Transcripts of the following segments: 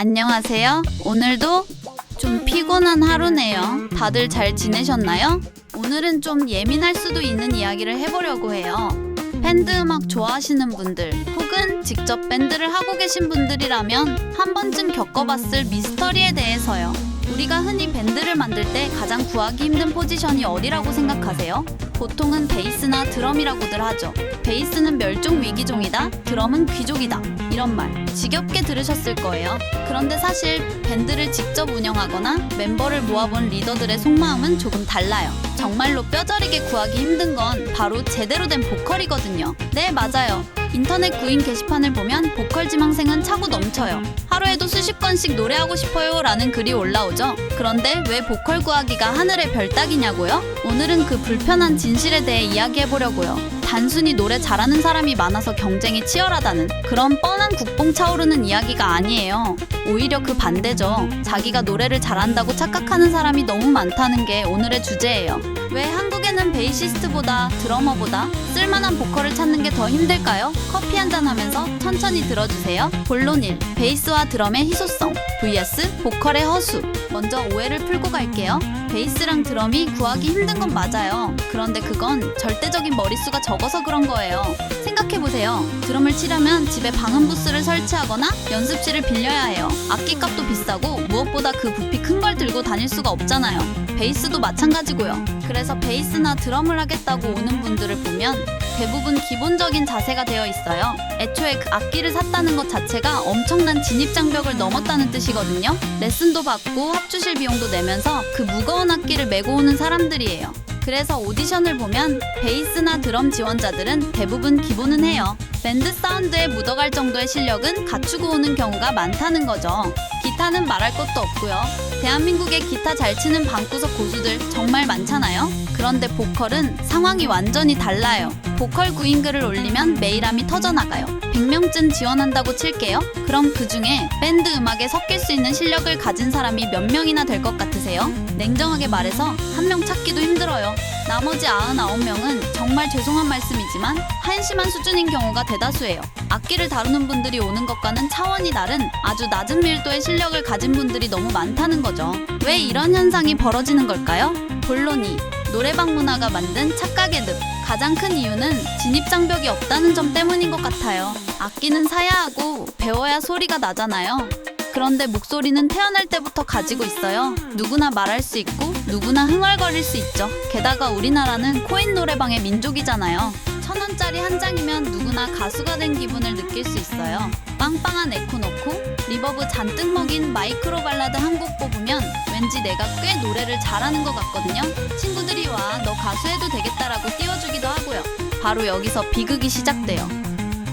안녕하세요. 오늘도 좀 피곤한 하루네요. 다들 잘 지내셨나요? 오늘은 좀 예민할 수도 있는 이야기를 해보려고 해요. 밴드 음악 좋아하시는 분들 혹은 직접 밴드를 하고 계신 분들이라면 한 번쯤 겪어봤을 미스터리에 대해서요. 우리가 흔히 밴드를 만들 때 가장 구하기 힘든 포지션이 어디라고 생각하세요? 보통은 베이스나 드럼이라고들 하죠. 베이스는 멸종 위기종이다, 드럼은 귀족이다, 이런 말 지겹게 들으셨을 거예요. 그런데 사실 밴드를 직접 운영하거나 멤버를 모아본 리더들의 속마음은 조금 달라요. 정말로 뼈저리게 구하기 힘든 건 바로 제대로 된 보컬이거든요. 네, 맞아요. 인터넷 구인 게시판을 보면 보컬 지망생은 차고 넘쳐요. 하루에도 수십 건씩 노래하고 싶어요 라는 글이 올라오죠. 그런데 왜 보컬 구하기가 하늘의 별 따기냐고요? 오늘은 그 불편한 진실에 대해 이야기해보려고요. 단순히 노래 잘하는 사람이 많아서 경쟁이 치열하다는 그런 뻔한 국뽕 차오르는 이야기가 아니에요. 오히려 그 반대죠. 자기가 노래를 잘한다고 착각하는 사람이 너무 많다는 게 오늘의 주제예요. 왜 한국에는 베이시스트보다 드러머보다 쓸만한 보컬을 찾는 게 더 힘들까요? 커피 한잔 하면서 천천히 들어주세요. 본론 1. 베이스와 드럼의 희소성 vs 보컬의 허수. 먼저 오해를 풀고 갈게요. 베이스랑 드럼이 구하기 힘든 건 맞아요. 그런데 그건 절대적인 머릿수가 적어서 그런 거예요. 생각해보세요. 드럼을 치려면 집에 방음 부스를 설치하거나 연습실을 빌려야 해요. 악기값도 비싸고 무엇보다 그 부피 큰 걸 들고 다닐 수가 없잖아요. 베이스도 마찬가지고요. 그래서 베이스나 드럼을 하겠다고 오는 분들을 보면 대부분 기본적인 자세가 되어 있어요. 애초에 그 악기를 샀다는 것 자체가 엄청난 진입장벽을 넘었다는 뜻이거든요. 레슨도 받고 합주실 비용도 내면서 그 무거운 악기를 메고 오는 사람들이에요. 그래서 오디션을 보면 베이스나 드럼 지원자들은 대부분 기본은 해요. 밴드 사운드에 묻어갈 정도의 실력은 갖추고 오는 경우가 많다는 거죠. 기타는 말할 것도 없고요. 대한민국에 기타 잘 치는 방구석 고수들 정말 많잖아요. 그런데 보컬은 상황이 완전히 달라요. 보컬 구인글을 올리면 메일함이 터져나가요. 100명쯤 지원한다고 칠게요. 그럼 그 중에 밴드 음악에 섞일 수 있는 실력을 가진 사람이 몇 명이나 될 것 같으세요? 냉정하게 말해서 한 명 찾기도 힘들어요. 나머지 99명은 정말 죄송한 말씀이지만 한심한 수준인 경우가 대다수예요. 악기를 다루는 분들이 오는 것과는 차원이 다른 아주 낮은 밀도의 실력을 가진 분들이 너무 많다는 거죠. 왜 이런 현상이 벌어지는 걸까요? 본론 2. 노래방 문화가 만든 착각의 늪. 가장 큰 이유는 진입장벽이 없다는 점 때문인 것 같아요. 악기는 사야 하고 배워야 소리가 나잖아요. 그런데 목소리는 태어날 때부터 가지고 있어요. 누구나 말할 수 있고 누구나 흥얼거릴 수 있죠. 게다가 우리나라는 코인 노래방의 민족이잖아요. 1,000원짜리 한 장이면 누구나 가수가 된 기분을 느낄 수 있어요. 빵빵한 에코 넣고 리버브 잔뜩 먹인 마이크로 발라드 한 곡 뽑으면 왠지 내가 꽤 노래를 잘하는 것 같거든요. 친구들이 와, 너 가수 해도 되겠다라고 띄워주기도 하고요. 바로 여기서 비극이 시작돼요.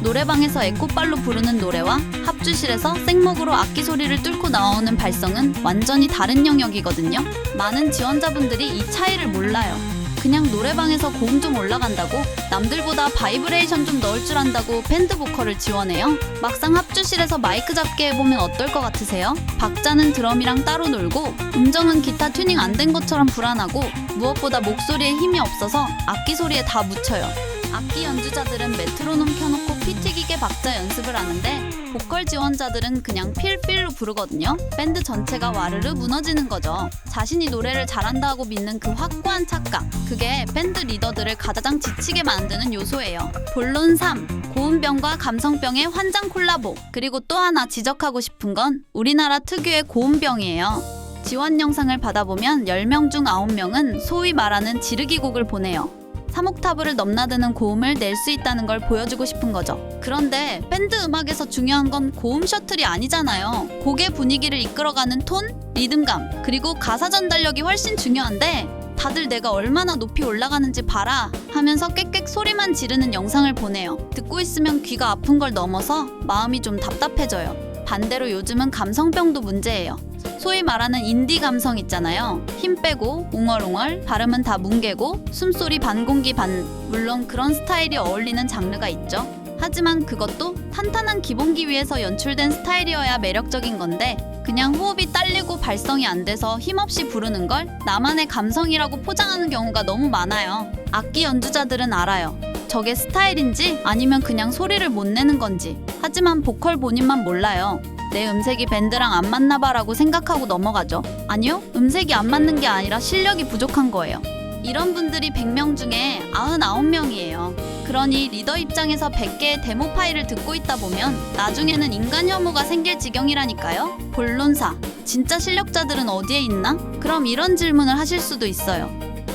노래방에서 에코빨로 부르는 노래와 합주실에서 생목으로 악기 소리를 뚫고 나오는 발성은 완전히 다른 영역이거든요. 많은 지원자분들이 이 차이를 몰라요. 그냥 노래방에서 고음 좀 올라간다고 남들보다 바이브레이션 좀 넣을 줄 안다고 밴드 보컬을 지원해요? 막상 합주실에서 마이크 잡기 해보면 어떨 것 같으세요? 박자는 드럼이랑 따로 놀고 음정은 기타 튜닝 안 된 것처럼 불안하고 무엇보다 목소리에 힘이 없어서 악기 소리에 다 묻혀요. 악기 연주자들은 메트로놈 켜놓고 피 튀기게 박자 연습을 하는데 보컬 지원자들은 그냥 필필로 부르거든요. 밴드 전체가 와르르 무너지는 거죠. 자신이 노래를 잘한다 하고 믿는 그 확고한 착각, 그게 밴드 리더들을 가장 지치게 만드는 요소예요. 본론 3. 고음병과 감성병의 환장 콜라보. 그리고 또 하나 지적하고 싶은 건 우리나라 특유의 고음병이에요. 지원 영상을 받아보면 10명 중 9명은 소위 말하는 지르기 곡을 보내요. 3옥타브를 넘나드는 고음을 낼 수 있다는 걸 보여주고 싶은 거죠. 그런데 밴드 음악에서 중요한 건 고음 셔틀이 아니잖아요. 곡의 분위기를 이끌어가는 톤, 리듬감, 그리고 가사 전달력이 훨씬 중요한데 다들 내가 얼마나 높이 올라가는지 봐라 하면서 꽥꽥 소리만 지르는 영상을 보내요. 듣고 있으면 귀가 아픈 걸 넘어서 마음이 좀 답답해져요. 반대로 요즘은 감성병도 문제예요. 소위 말하는 인디 감성 있잖아요. 힘 빼고 웅얼웅얼, 발음은 다 뭉개고 숨소리 반공기 반. 물론 그런 스타일이 어울리는 장르가 있죠. 하지만 그것도 탄탄한 기본기 위에서 연출된 스타일이어야 매력적인 건데 그냥 호흡이 딸리고 발성이 안 돼서 힘없이 부르는 걸 나만의 감성이라고 포장하는 경우가 너무 많아요. 악기 연주자들은 알아요. 저게 스타일인지 아니면 그냥 소리를 못 내는 건지. 하지만 보컬 본인만 몰라요. 내 음색이 밴드랑 안 맞나 봐라고 생각하고 넘어가죠. 아니요, 음색이 안 맞는 게 아니라 실력이 부족한 거예요. 이런 분들이 100명 중에 99명이에요. 그러니 리더 입장에서 100개의 데모 파일을 듣고 있다 보면 나중에는 인간 혐오가 생길 지경이라니까요. 본론사, 진짜 실력자들은 어디에 있나? 그럼 이런 질문을 하실 수도 있어요.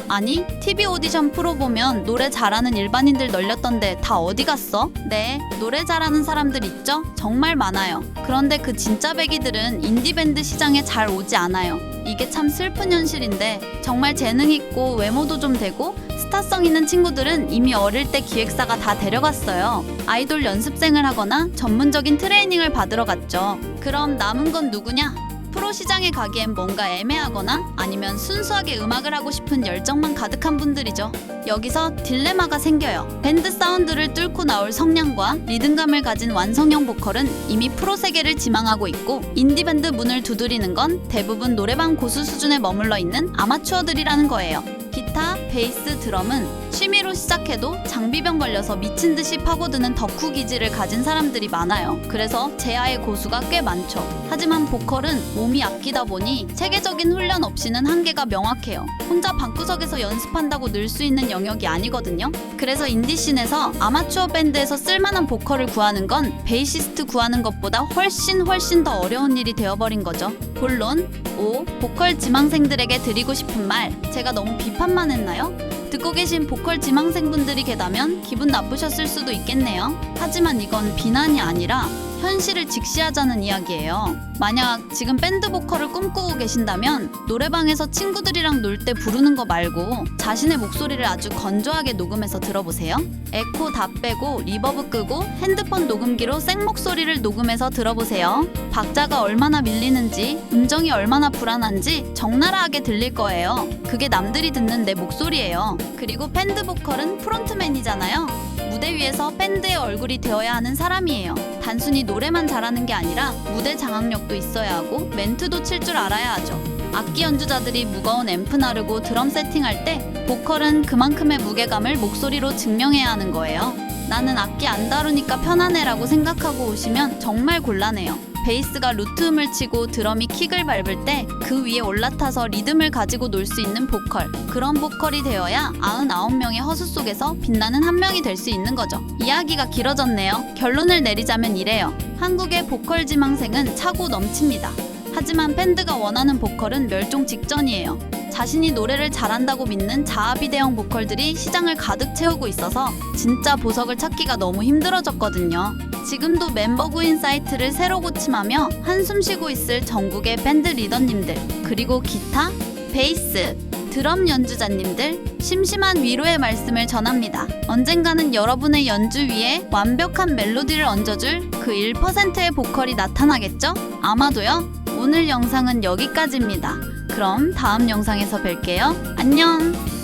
아니, TV 오디션 프로 보면 노래 잘하는 일반인들 널렸던데 다 어디 갔어? 네, 노래 잘하는 사람들 있죠? 정말 많아요. 그런데 그 진짜 백이들은 인디밴드 시장에 잘 오지 않아요. 이게 참 슬픈 현실인데 정말 재능 있고 외모도 좀 되고 스타성 있는 친구들은 이미 어릴 때 기획사가 다 데려갔어요. 아이돌 연습생을 하거나 전문적인 트레이닝을 받으러 갔죠. 그럼 남은 건 누구냐? 프로 시장에 가기엔 뭔가 애매하거나 아니면 순수하게 음악을 하고 싶은 열정만 가득한 분들이죠. 여기서 딜레마가 생겨요. 밴드 사운드를 뚫고 나올 성량과 리듬감을 가진 완성형 보컬은 이미 프로 세계를 지망하고 있고, 인디밴드 문을 두드리는 건 대부분 노래방 고수 수준에 머물러 있는 아마추어들이라는 거예요. 기타, 베이스, 드럼은 취미로 시작해도 장비병 걸려서 미친 듯이 파고드는 덕후 기질을 가진 사람들이 많아요. 그래서 제아의 고수가 꽤 많죠. 하지만 보컬은 몸이 아끼다 보니 체계적인 훈련 없이는 한계가 명확해요. 혼자 방구석에서 연습한다고 늘 수 있는 영역이 아니거든요. 그래서 인디씬에서 아마추어 밴드에서 쓸만한 보컬을 구하는 건 베이시스트 구하는 것보다 훨씬 더 어려운 일이 되어버린 거죠. 본론 5. 보컬 지망생들에게 드리고 싶은 말, 제가 너무 비판만 했나요? 듣고 계신 보컬 지망생분들이 계다면 기분 나쁘셨을 수도 있겠네요. 하지만 이건 비난이 아니라 현실을 직시하자는 이야기예요. 만약 지금 밴드 보컬을 꿈꾸고 계신다면 노래방에서 친구들이랑 놀 때 부르는 거 말고 자신의 목소리를 아주 건조하게 녹음해서 들어보세요. 에코 다 빼고 리버브 끄고 핸드폰 녹음기로 생목소리를 녹음해서 들어보세요. 박자가 얼마나 밀리는지, 음정이 얼마나 불안한지 적나라하게 들릴 거예요. 그게 남들이 듣는 내 목소리예요. 그리고 밴드 보컬은 프론트맨이잖아요. 무대 위에서 밴드의 얼굴이 되어야 하는 사람이에요. 단순히 노래만 잘하는 게 아니라 무대 장악력도 있어야 하고 멘트도 칠 줄 알아야 하죠. 악기 연주자들이 무거운 앰프 나르고 드럼 세팅할 때 보컬은 그만큼의 무게감을 목소리로 증명해야 하는 거예요. 나는 악기 안 다루니까 편하네라고 생각하고 오시면 정말 곤란해요. 베이스가 루트음을 치고 드럼이 킥을 밟을 때 그 위에 올라타서 리듬을 가지고 놀 수 있는 보컬, 그런 보컬이 되어야 99명의 허수 속에서 빛나는 한 명이 될 수 있는 거죠. 이야기가 길어졌네요. 결론을 내리자면 이래요. 한국의 보컬 지망생은 차고 넘칩니다. 하지만 밴드가 원하는 보컬은 멸종 직전이에요. 자신이 노래를 잘한다고 믿는 자아비대형 보컬들이 시장을 가득 채우고 있어서 진짜 보석을 찾기가 너무 힘들어졌거든요. 지금도 멤버 구인 사이트를 새로 고침하며 한숨 쉬고 있을 전국의 밴드 리더님들, 그리고 기타, 베이스, 드럼 연주자님들, 심심한 위로의 말씀을 전합니다. 언젠가는 여러분의 연주 위에 완벽한 멜로디를 얹어줄 그 1%의 보컬이 나타나겠죠? 아마도요. 오늘 영상은 여기까지입니다. 그럼 다음 영상에서 뵐게요. 안녕!